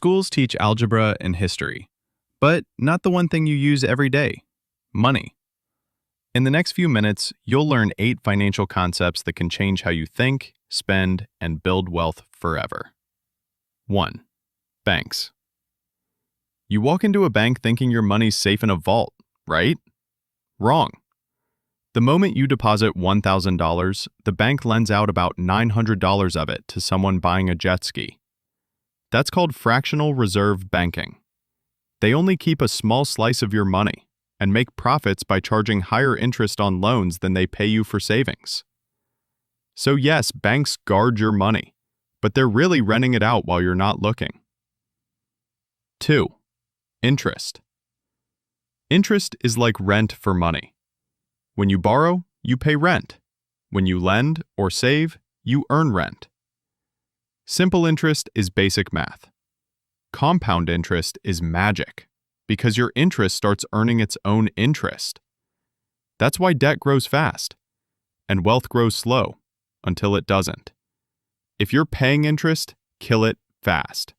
Schools teach algebra and history, but not the one thing you use every day: money. In the next few minutes, you'll learn 8 financial concepts that can change how you think, spend, and build wealth forever. 1. Banks. You walk into a bank thinking your money's safe in a vault, right? Wrong. The moment you deposit $1,000, the bank lends out about $900 of it to someone buying a jet ski. That's called fractional reserve banking. They only keep a small slice of your money and make profits by charging higher interest on loans than they pay you for savings. So yes, banks guard your money, but they're really renting it out while you're not looking. 2. Interest. Interest is like rent for money. When you borrow, you pay rent. When you lend or save, you earn rent. Simple interest is basic math. Compound interest is magic, because your interest starts earning its own interest. That's why debt grows fast, and wealth grows slow, until it doesn't. If you're paying interest, kill it fast.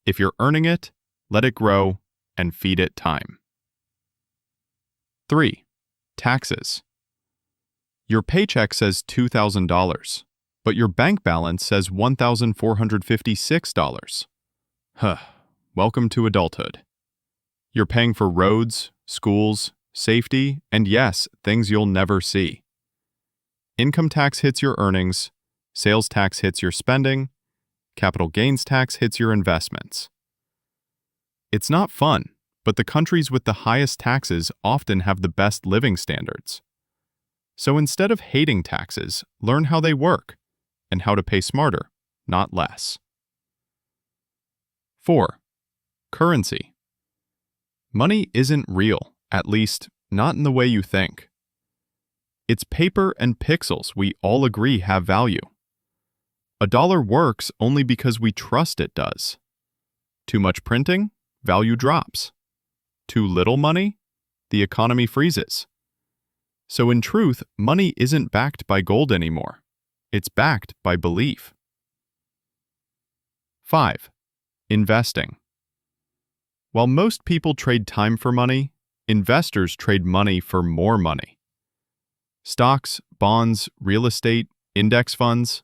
If you're earning it, let it grow and feed it time. 3. Taxes. Your paycheck says $2,000, but your bank balance says $1,456. Welcome to adulthood. You're paying for roads, schools, safety, and yes, things you'll never see. Income tax hits your earnings, sales tax hits your spending, capital gains tax hits your investments. It's not fun, but the countries with the highest taxes often have the best living standards. So instead of hating taxes, learn how they work and how to pay smarter, not less. 4. Currency. Money isn't real, at least not in the way you think. It's paper and pixels we all agree have value. A dollar works only because we trust it does. Too much printing, value drops. Too little money, the economy freezes. So in truth, money isn't backed by gold anymore. It's backed by belief. 5. Investing. While most people trade time for money, investors trade money for more money. Stocks, bonds, real estate, index funds,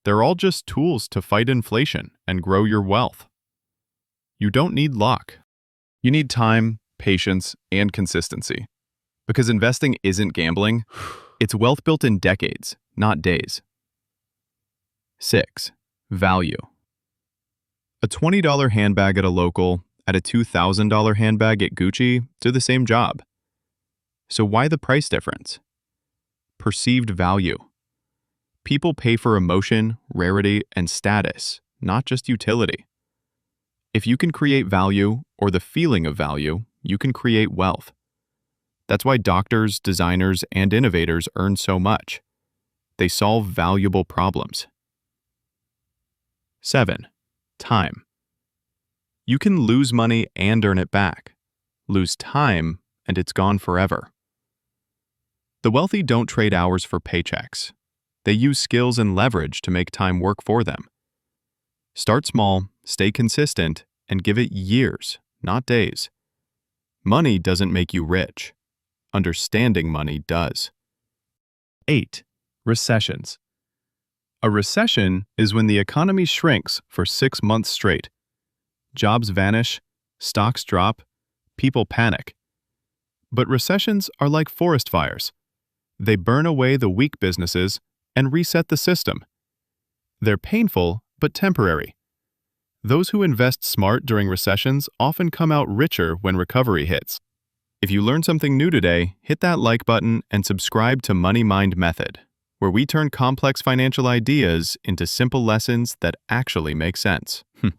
they're all just tools to fight inflation and grow your wealth. You don't need luck. You need time, patience, and consistency. Because investing isn't gambling, it's wealth built in decades, not days. 6. Value. A $20 handbag at a local and a $2,000 handbag at Gucci do the same job. So why the price difference? Perceived value. People pay for emotion, rarity, and status, not just utility. If you can create value, or the feeling of value, you can create wealth. That's why doctors, designers, and innovators earn so much. They solve valuable problems. 7. Time. You can lose money and earn it back. Lose time, and it's gone forever. The wealthy don't trade hours for paychecks. They use skills and leverage to make time work for them. Start small, stay consistent, and give it years, not days. Money doesn't make you rich. Understanding money does. 8. Recessions. A recession is when the economy shrinks for 6 months straight. Jobs vanish, stocks drop, people panic. But recessions are like forest fires. They burn away the weak businesses and reset the system. They're painful, but temporary. Those who invest smart during recessions often come out richer when recovery hits. If you learned something new today, hit that like button and subscribe to Money Mind Method, where we turn complex financial ideas into simple lessons that actually make sense.